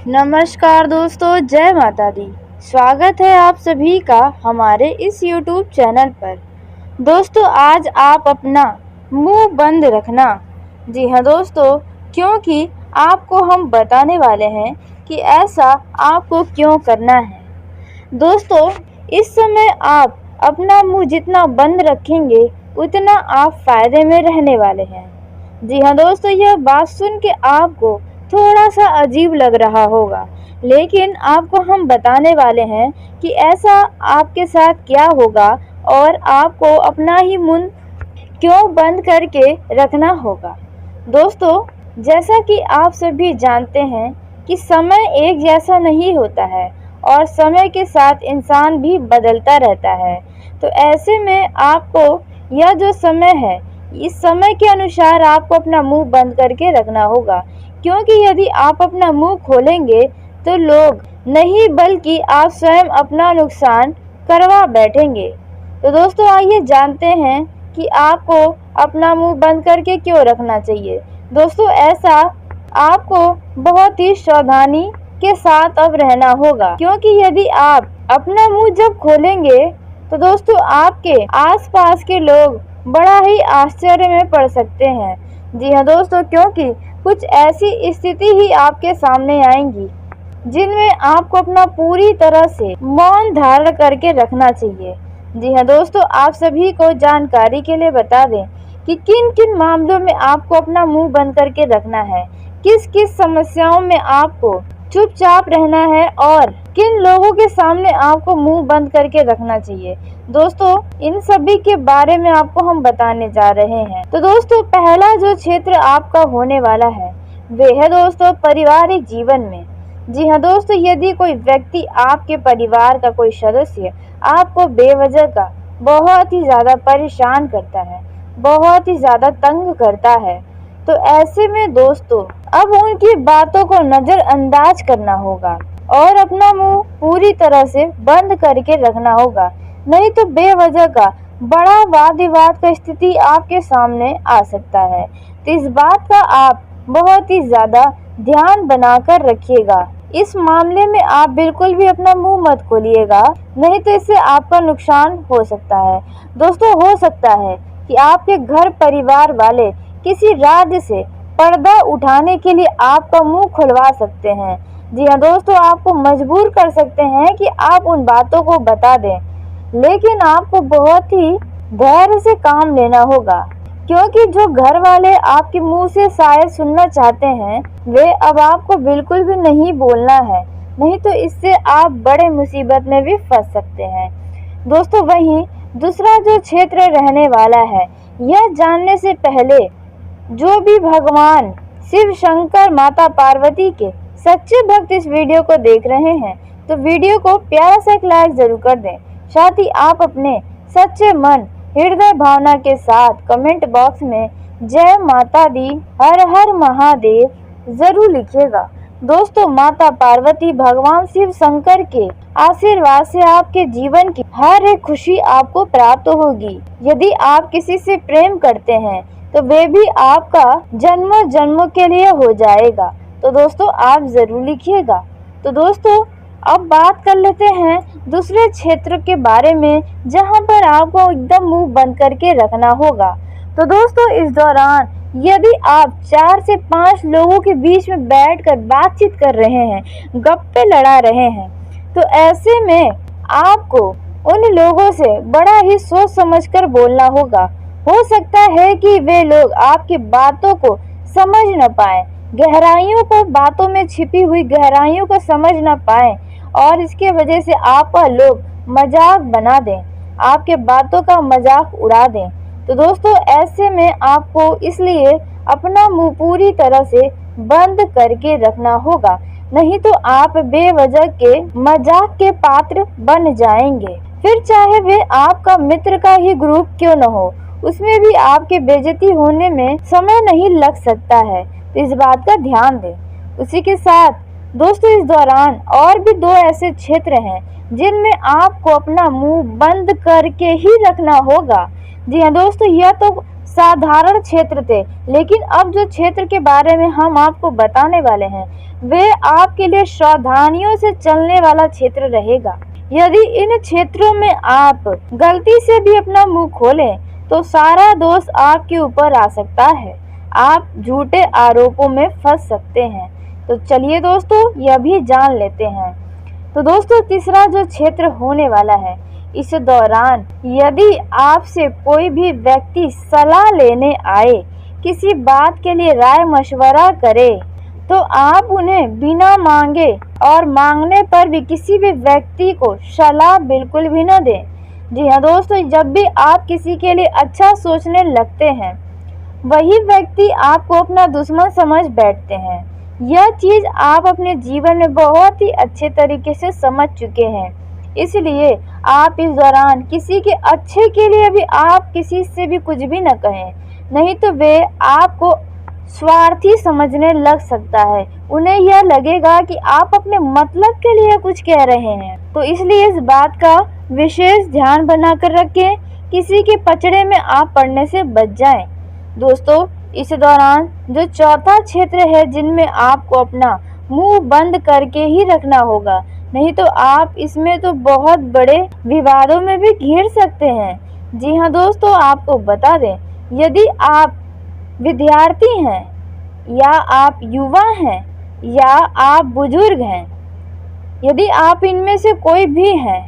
नमस्कार दोस्तों, जय माता दी। स्वागत है आप सभी का हमारे इस YouTube चैनल पर। दोस्तों, आज आप अपना मुंह बंद रखना। जी हाँ दोस्तों, क्योंकि आपको हम बताने वाले हैं कि ऐसा आपको क्यों करना है। दोस्तों, इस समय आप अपना मुंह जितना बंद रखेंगे उतना आप फायदे में रहने वाले हैं। जी हाँ दोस्तों, यह बात सुन के आपको थोड़ा सा अजीब लग रहा होगा, लेकिन आपको हम बताने वाले हैं कि ऐसा आपके साथ क्या होगा और आपको अपना ही मुंह क्यों बंद करके रखना होगा। दोस्तों, जैसा कि आप सभी जानते हैं कि समय एक जैसा नहीं होता है और समय के साथ इंसान भी बदलता रहता है। तो ऐसे में आपको यह जो समय है, इस समय के अनुसार आपको अपना मुंह बंद करके रखना होगा, क्योंकि यदि आप अपना मुंह खोलेंगे तो लोग नहीं बल्कि आप स्वयं अपना नुकसान करवा बैठेंगे। तो दोस्तों, आइए जानते हैं कि आपको अपना मुंह बंद करके क्यों रखना चाहिए। दोस्तों, ऐसा आपको बहुत ही सावधानी के साथ अब रहना होगा, क्योंकि यदि आप अपना मुंह जब खोलेंगे तो दोस्तों आपके आसपास के लोग बड़ा ही आश्चर्य में पड़ सकते हैं। जी हाँ दोस्तों, क्योंकि कुछ ऐसी स्थिति ही आपके सामने आएंगी जिनमें आपको अपना पूरी तरह से मौन धारण करके रखना चाहिए। जी हाँ दोस्तों, आप सभी को जानकारी के लिए बता दें कि किन किन मामलों में आपको अपना मुंह बंद करके रखना है, किस किस समस्याओं में आपको चुपचाप रहना है और किन लोगों के सामने आपको मुंह बंद करके रखना चाहिए। दोस्तों, इन सभी के बारे में आपको हम बताने जा रहे हैं। तो दोस्तों, पहला जो क्षेत्र आपका होने वाला है वह है दोस्तों पारिवारिक जीवन में। जी हाँ दोस्तों, यदि कोई व्यक्ति आपके परिवार का कोई सदस्य आपको बेवजह का बहुत ही ज़्यादा परेशान करता है, बहुत ही ज़्यादा तंग करता है, तो ऐसे में दोस्तों अब उनकी बातों को नज़रअंदाज करना होगा और अपना मुंह पूरी तरह से बंद करके रखना होगा। नहीं तो बेवजह का बड़ा वाद विवाद का स्थिति आपके सामने आ सकता है। तो इस बात का आप बहुत ही ज़्यादा ध्यान बनाकर रखिएगा। इस मामले में आप बिल्कुल भी अपना मुंह मत खोलिएगा, नहीं तो इससे आपका नुकसान हो सकता है। दोस्तों, हो सकता है कि आपके घर परिवार वाले किसी राज्य से पर्दा उठाने के लिए आपका मुंह खुलवा सकते हैं। जी हाँ दोस्तों, आपको मजबूर कर सकते हैं कि आप उन बातों को बता दें, लेकिन आपको बहुत ही धैर्य से काम लेना होगा, क्योंकि जो घर वाले आपके मुंह से शायद सुनना चाहते हैं वे अब आपको बिल्कुल भी नहीं बोलना है, नहीं तो इससे आप बड़े मुसीबत में भी फंस सकते हैं। दोस्तों, वहीं दूसरा जो क्षेत्र रहने वाला है, यह जानने से पहले जो भी भगवान शिव शंकर माता पार्वती के सच्चे भक्त इस वीडियो को देख रहे हैं तो वीडियो को प्यारा सा एक लाइक जरूर कर दें। साथ ही आप अपने सच्चे मन हृदय भावना के साथ कमेंट बॉक्स में जय माता दी, हर हर महादेव जरूर लिखिएगा। दोस्तों, माता पार्वती भगवान शिव शंकर के आशीर्वाद से आपके जीवन की हर एक खुशी आपको प्राप्त होगी। यदि आप किसी से प्रेम करते हैं तो वे भी आपका जन्मों जन्मों के लिए हो जाएगा। तो दोस्तों, आप जरूर लिखिएगा। तो दोस्तों, अब बात कर लेते हैं दूसरे क्षेत्र के बारे में जहां पर आपको एकदम मुंह बंद करके रखना होगा। तो दोस्तों, इस दौरान यदि आप 4 से 5 लोगों के बीच में बैठकर बातचीत कर रहे हैं, गप्पे लड़ा रहे हैं, तो ऐसे में आपको उन लोगों से बड़ा ही सोच समझकर बोलना होगा। हो सकता है कि वे लोग आपकी बातों को समझ न पाएं, गहराइयों को, बातों में छिपी हुई गहराइयों को समझ न पाएं और इसके वजह से आपका लोग मजाक बना दें, आपके बातों का मजाक उड़ा दें। तो दोस्तों, ऐसे में आपको इसलिए अपना मुंह पूरी तरह से बंद करके रखना होगा, नहीं तो आप बेवजह के मजाक के पात्र बन जाएंगे। फिर चाहे वे आपका मित्र का ही ग्रुप क्यों न हो, उसमें भी आपके बेइज्जती होने में समय नहीं लग सकता है। तो इस बात का ध्यान दें। उसी के साथ दोस्तों, इस दौरान और भी 2 ऐसे क्षेत्र हैं जिनमें आपको अपना मुंह बंद करके ही रखना होगा। जी हाँ दोस्तों, यह तो साधारण क्षेत्र थे, लेकिन अब जो क्षेत्र के बारे में हम आपको बताने वाले हैं वे आपके लिए सावधानियों से चलने वाला क्षेत्र रहेगा। यदि इन क्षेत्रों में आप गलती से भी अपना मुंह खोलें तो सारा दोष आपके ऊपर आ सकता है, आप झूठे आरोपों में फंस सकते हैं। तो चलिए दोस्तों यह भी जान लेते हैं। तो दोस्तों तीसरा जो क्षेत्र होने वाला है, इस दौरान यदि आपसे कोई भी व्यक्ति सलाह लेने आए, किसी बात के लिए राय मशवरा करे, तो आप उन्हें बिना मांगे और मांगने पर भी किसी भी व्यक्ति को सलाह बिल्कुल भी न दें। जी हाँ दोस्तों, जब भी आप किसी के लिए अच्छा सोचने लगते हैं वही व्यक्ति आपको अपना दुश्मन समझ बैठते हैं। यह चीज़ आप अपने जीवन में बहुत ही अच्छे तरीके से समझ चुके हैं, इसलिए आप इस दौरान किसी के अच्छे के लिए भी आप किसी से भी कुछ भी न कहें, नहीं तो वे आपको स्वार्थी समझने लग सकता है। उन्हें यह लगेगा कि आप अपने मतलब के लिए कुछ कह रहे हैं, तो इसलिए इस बात का विशेष ध्यान बनाकर रखें, किसी के पचड़े में आप पड़ने से बच जाएं। दोस्तों इस दौरान जो चौथा क्षेत्र है जिनमें आपको अपना मुंह बंद करके ही रखना होगा, नहीं तो आप इसमें तो बहुत बड़े विवादों में भी घिर सकते हैं। जी हाँ दोस्तों, आपको बता दें, यदि आप विद्यार्थी हैं या आप युवा हैं या आप बुजुर्ग हैं, यदि आप इनमें से कोई भी हैं,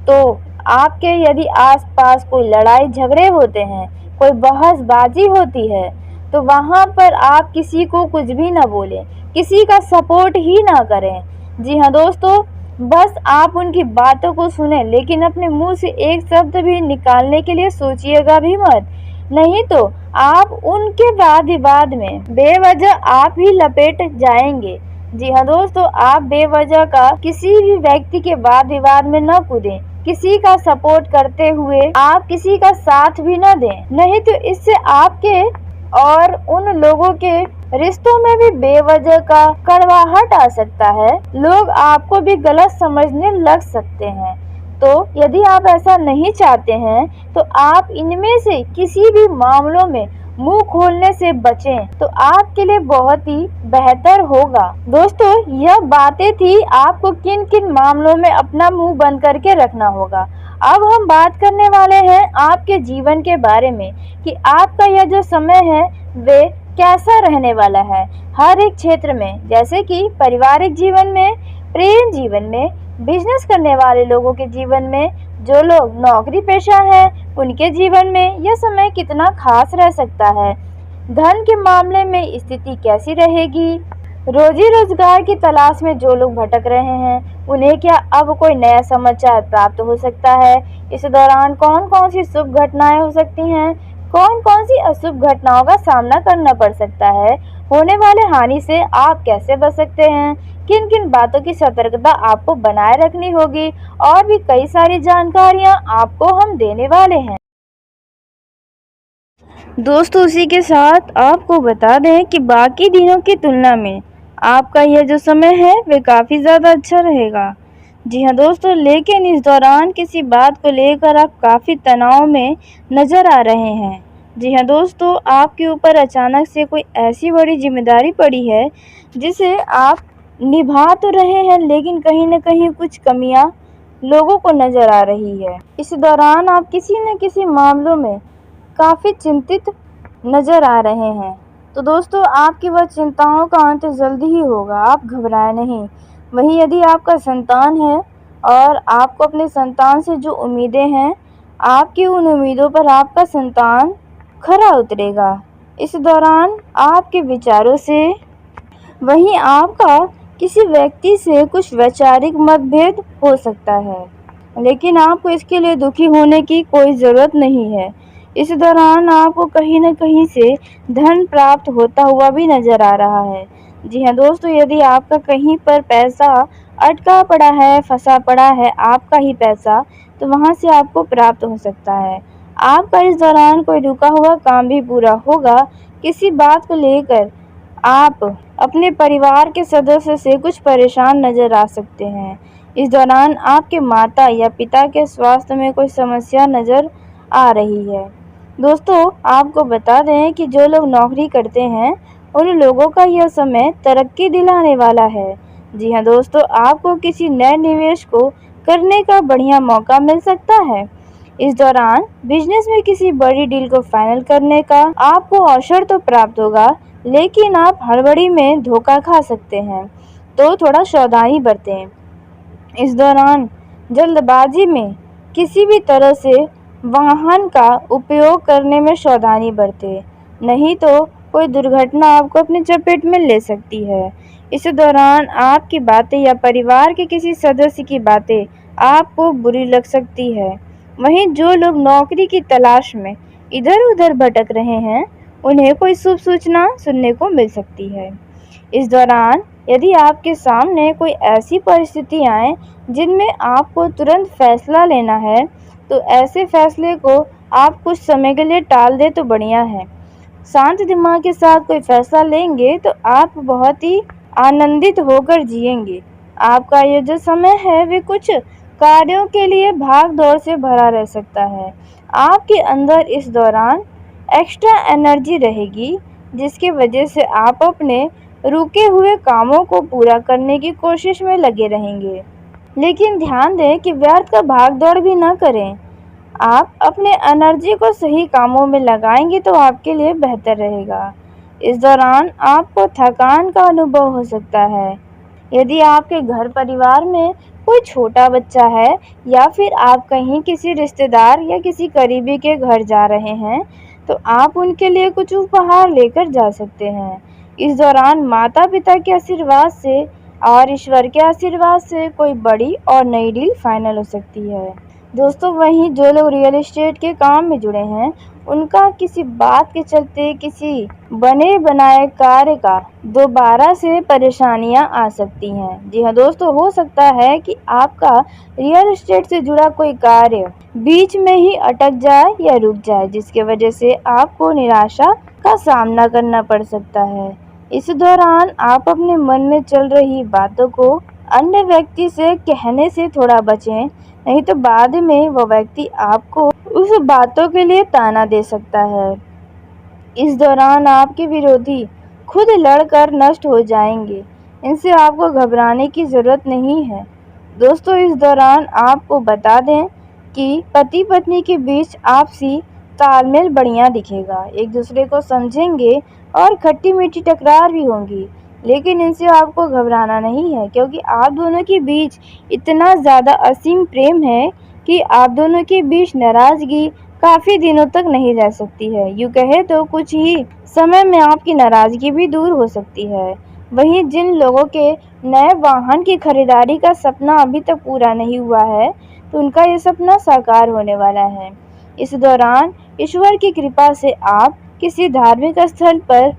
तो आपके यदि आसपास कोई लड़ाई झगड़े होते हैं, कोई बहसबाजी होती है, तो वहाँ पर आप किसी को कुछ भी ना बोलें, किसी का सपोर्ट ही ना करें। जी हाँ दोस्तों, बस आप उनकी बातों को सुनें, लेकिन अपने मुंह से एक शब्द भी निकालने के लिए सोचिएगा भी मत, नहीं तो आप उनके वाद विवाद में बेवजह आप ही लपेट जाएंगे। जी हाँ दोस्तों, आप बेवजह का किसी भी व्यक्ति के वाद विवाद में न कूदें, किसी का सपोर्ट करते हुए आप किसी का साथ भी न दें, नहीं तो इससे आपके और उन लोगों के रिश्तों में भी बेवजह का कड़वाहट आ सकता है, लोग आपको भी गलत समझने लग सकते हैं। तो यदि आप ऐसा नहीं चाहते हैं तो आप इनमें से किसी भी मामलों में मुंह खोलने से बचें, तो आपके लिए बहुत ही बेहतर होगा। दोस्तों यह बातें थी आपको किन किन मामलों में अपना मुंह बंद करके रखना होगा। अब हम बात करने वाले हैं आपके जीवन के बारे में कि आपका यह जो समय है वे कैसा रहने वाला है हर एक क्षेत्र में, जैसे कि पारिवारिक जीवन में, प्रेम जीवन में, बिजनेस करने वाले लोगों के जीवन में, जो लोग नौकरी पेशा हैं उनके जीवन में यह समय कितना खास रह सकता है, धन के मामले में स्थिति कैसी रहेगी, रोजी रोजगार की तलाश में जो लोग भटक रहे हैं उन्हें क्या अब कोई नया समाचार प्राप्त हो सकता है, इस दौरान कौन कौन सी शुभ घटनाएं हो सकती हैं, कौन कौन सी अशुभ घटनाओं का सामना करना पड़ सकता है, होने वाले हानि से आप कैसे बच सकते हैं, किन किन बातों की सतर्कता आपको बनाए रखनी होगी, और भी कई सारी जानकारियां आपको हम देने वाले हैं। दोस्तों उसी के साथ आपको बता दें कि बाकी दिनों की तुलना में आपका यह जो समय है वे काफ़ी ज़्यादा अच्छा रहेगा। जी हाँ दोस्तों, लेकिन इस दौरान किसी बात को लेकर आप काफ़ी तनाव में नज़र आ रहे हैं। जी हाँ दोस्तों, आपके ऊपर अचानक से कोई ऐसी बड़ी जिम्मेदारी पड़ी है जिसे आप निभा तो रहे हैं, लेकिन कहीं न कहीं कुछ कमियां लोगों को नज़र आ रही है। इस दौरान आप किसी न किसी मामलों में काफ़ी चिंतित नज़र आ रहे हैं। तो दोस्तों आपकी वह चिंताओं का अंत जल्दी ही होगा, आप घबराएं नहीं। वहीं यदि आपका संतान है और आपको अपने संतान से जो उम्मीदें हैं, आपकी उन उम्मीदों पर आपका संतान खरा उतरेगा। इस दौरान आपके विचारों से, वहीं आपका किसी व्यक्ति से कुछ वैचारिक मतभेद हो सकता है, लेकिन आपको इसके लिए दुखी होने की कोई ज़रूरत नहीं है। इस दौरान आपको कहीं न कहीं से धन प्राप्त होता हुआ भी नज़र आ रहा है। जी हाँ दोस्तों, यदि आपका कहीं पर पैसा अटका पड़ा है, फंसा पड़ा है, आपका ही पैसा, तो वहाँ से आपको प्राप्त हो सकता है। आपका इस दौरान कोई रुका हुआ काम भी पूरा होगा। किसी बात को लेकर आप अपने परिवार के सदस्य से कुछ परेशान नज़र आ सकते हैं। इस दौरान आपके माता या पिता के स्वास्थ्य में कोई समस्या नज़र आ रही है। दोस्तों आपको बता दें कि जो लोग नौकरी करते हैं उन लोगों का यह समय तरक्की दिलाने वाला है। जी हाँ दोस्तों, आपको किसी नए निवेश को करने का बढ़िया मौका मिल सकता है। इस दौरान बिजनेस में किसी बड़ी डील को फाइनल करने का आपको अवसर तो प्राप्त होगा, लेकिन आप हड़बड़ी में धोखा खा सकते हैं, तो थोड़ा सावधानी बरतें। इस दौरान जल्दबाजी में किसी भी तरह से वाहन का उपयोग करने में सावधानी बरतें, नहीं तो कोई दुर्घटना आपको अपनी चपेट में ले सकती है। इस दौरान आपकी बातें या परिवार के किसी सदस्य की बातें आपको बुरी लग सकती है। वहीं जो लोग नौकरी की तलाश में इधर-उधर भटक रहे हैं, उन्हें कोई शुभ सूचना सुनने को मिल सकती है। इस दौरान यदि आपके सामने कोई ऐसी परिस्थिति आए जिनमें आपको तुरंत फैसला लेना है, तो ऐसे फैसले को आप कुछ समय के लिए टाल दें तो बढ़िया है। शांत दिमाग के साथ कोई फैसला लेंगे तो आप बहुत ही आनंदित होकर जिएंगे। आपका ये जो समय है वे कुछ कार्यों के लिए भाग दौड़ से भरा रह सकता है। आपके अंदर इस दौरान एक्स्ट्रा एनर्जी रहेगी, जिसकी वजह से आप अपने रुके हुए कामों को पूरा करने की कोशिश में लगे रहेंगे। लेकिन ध्यान दें कि व्यर्थ का भाग दौड़ भी न करें। आप अपने एनर्जी को सही कामों में लगाएंगे तो आपके लिए बेहतर रहेगा। इस दौरान आपको थकान का अनुभव हो सकता है। यदि आपके घर परिवार में कोई छोटा बच्चा है या फिर आप कहीं किसी रिश्तेदार या किसी करीबी के घर जा रहे हैं, तो आप उनके लिए कुछ उपहार लेकर जा सकते हैं। इस दौरान माता-पिता के आशीर्वाद से और ईश्वर के आशीर्वाद से कोई बड़ी और नई डील फाइनल हो सकती है। दोस्तों वहीं जो लोग रियल एस्टेट के काम में जुड़े हैं, उनका किसी बात के चलते किसी बने बनाए कार्य का दोबारा से परेशानियां आ सकती हैं। जी हाँ दोस्तों, हो सकता है कि आपका रियल एस्टेट से जुड़ा कोई कार्य बीच में ही अटक जाए या रुक जाए, जिसके वजह से आपको निराशा का सामना करना पड़ सकता है। इस दौरान आप अपने मन में चल रही बातों को अन्य व्यक्ति से कहने से थोड़ा बचें, नहीं तो बाद में वह व्यक्ति आपको उस बातों के लिए ताना दे सकता है। इस दौरान आपके विरोधी खुद लड़कर नष्ट हो जाएंगे। इनसे आपको घबराने की ज़रूरत नहीं है। दोस्तों इस दौरान आपको बता दें कि पति पत्नी के बीच आपसी तालमेल बढ़िया दिखेगा। एक दूसरे को समझेंगे और खट्टी मीठी टकरार भी होंगी, लेकिन इनसे आपको घबराना नहीं है, क्योंकि आप दोनों के बीच इतना ज़्यादा असीम प्रेम है कि आप दोनों के बीच नाराज़गी काफ़ी दिनों तक नहीं रह सकती है। यूँ कहे तो कुछ ही समय में आपकी नाराज़गी भी दूर हो सकती है। वहीं जिन लोगों के नए वाहन की खरीदारी का सपना अभी तक पूरा नहीं हुआ है, तो उनका ये सपना साकार होने वाला है। इस दौरान ईश्वर की कृपा से आप किसी धार्मिक स्थल पर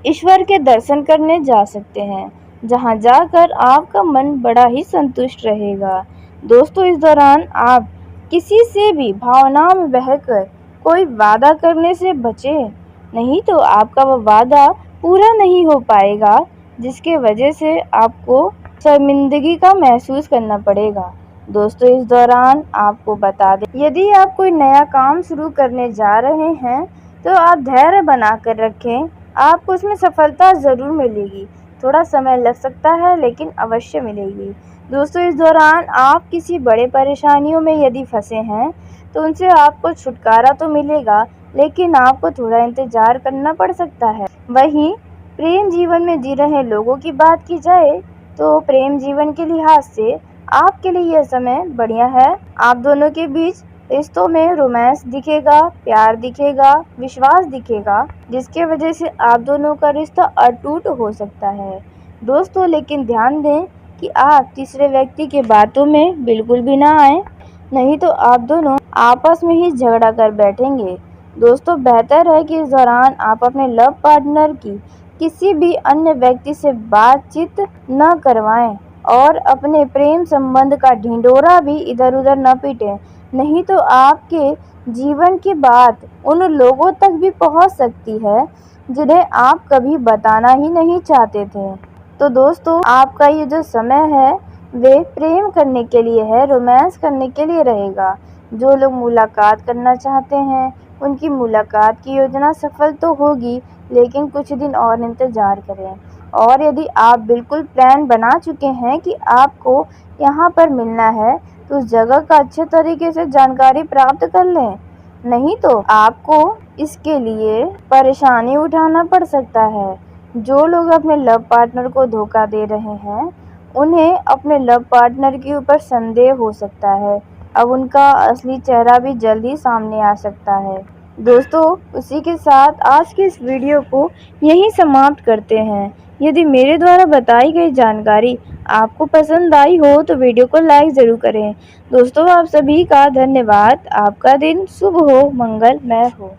ईश्वर के दर्शन करने जा सकते हैं, जहां जाकर आपका मन बड़ा ही संतुष्ट रहेगा। दोस्तों इस दौरान आप किसी से भी भावनाओं में बहकर कोई वादा करने से बचें, नहीं तो आपका वह वादा पूरा नहीं हो पाएगा, जिसके वजह से आपको शर्मिंदगी का महसूस करना पड़ेगा। दोस्तों इस दौरान आपको बता दें, यदि आप कोई नया काम शुरू करने जा रहे हैं, तो आप धैर्य बनाकर रखें। आपको उसमें सफलता ज़रूर मिलेगी। थोड़ा समय लग सकता है, लेकिन अवश्य मिलेगी। दोस्तों इस दौरान आप किसी बड़े परेशानियों में यदि फंसे हैं, तो उनसे आपको छुटकारा तो मिलेगा, लेकिन आपको थोड़ा इंतज़ार करना पड़ सकता है। वहीं प्रेम जीवन में जी रहे लोगों की बात की जाए, तो प्रेम जीवन के लिहाज से आपके लिए यह समय बढ़िया है। आप दोनों के बीच रिश्तों में रोमांस दिखेगा, प्यार दिखेगा, विश्वास दिखेगा, जिसके वजह से आप दोनों का रिश्ता अटूट हो सकता है। दोस्तों लेकिन ध्यान दें कि आप तीसरे व्यक्ति की बातों में बिल्कुल भी ना आएं, नहीं तो आप दोनों आपस में ही झगड़ा कर बैठेंगे। दोस्तों बेहतर है कि इस दौरान आप अपने लव पार्टनर की किसी भी अन्य व्यक्ति से बातचीत न करवाएं और अपने प्रेम संबंध का ढिंढोरा भी इधर उधर न पीटें, नहीं तो आपके जीवन की बात उन लोगों तक भी पहुंच सकती है जिन्हें आप कभी बताना ही नहीं चाहते थे। तो दोस्तों आपका ये जो समय है वे प्रेम करने के लिए है, रोमांस करने के लिए रहेगा। जो लोग मुलाकात करना चाहते हैं उनकी मुलाकात की योजना सफल तो होगी, लेकिन कुछ दिन और इंतज़ार करें। और यदि आप बिल्कुल प्लान बना चुके हैं कि आपको यहाँ पर मिलना है, तो उस जगह का अच्छे तरीके से जानकारी प्राप्त कर लें। नहीं तो आपको इसके लिए परेशानी उठाना पड़ सकता है। जो लोग अपने लव पार्टनर को धोखा दे रहे हैं, उन्हें अपने लव पार्टनर के ऊपर संदेह हो सकता है। अब उनका असली चेहरा भी जल्दी सामने आ सकता है। दोस्तों, उसी के साथ आज की इस वीडियो को यहीं समाप्त करते हैं। यदि मेरे द्वारा बताई गई जानकारी आपको पसंद आई हो तो वीडियो को लाइक ज़रूर करें। दोस्तों, आप सभी का धन्यवाद। आपका दिन शुभ हो, मंगलमय हो।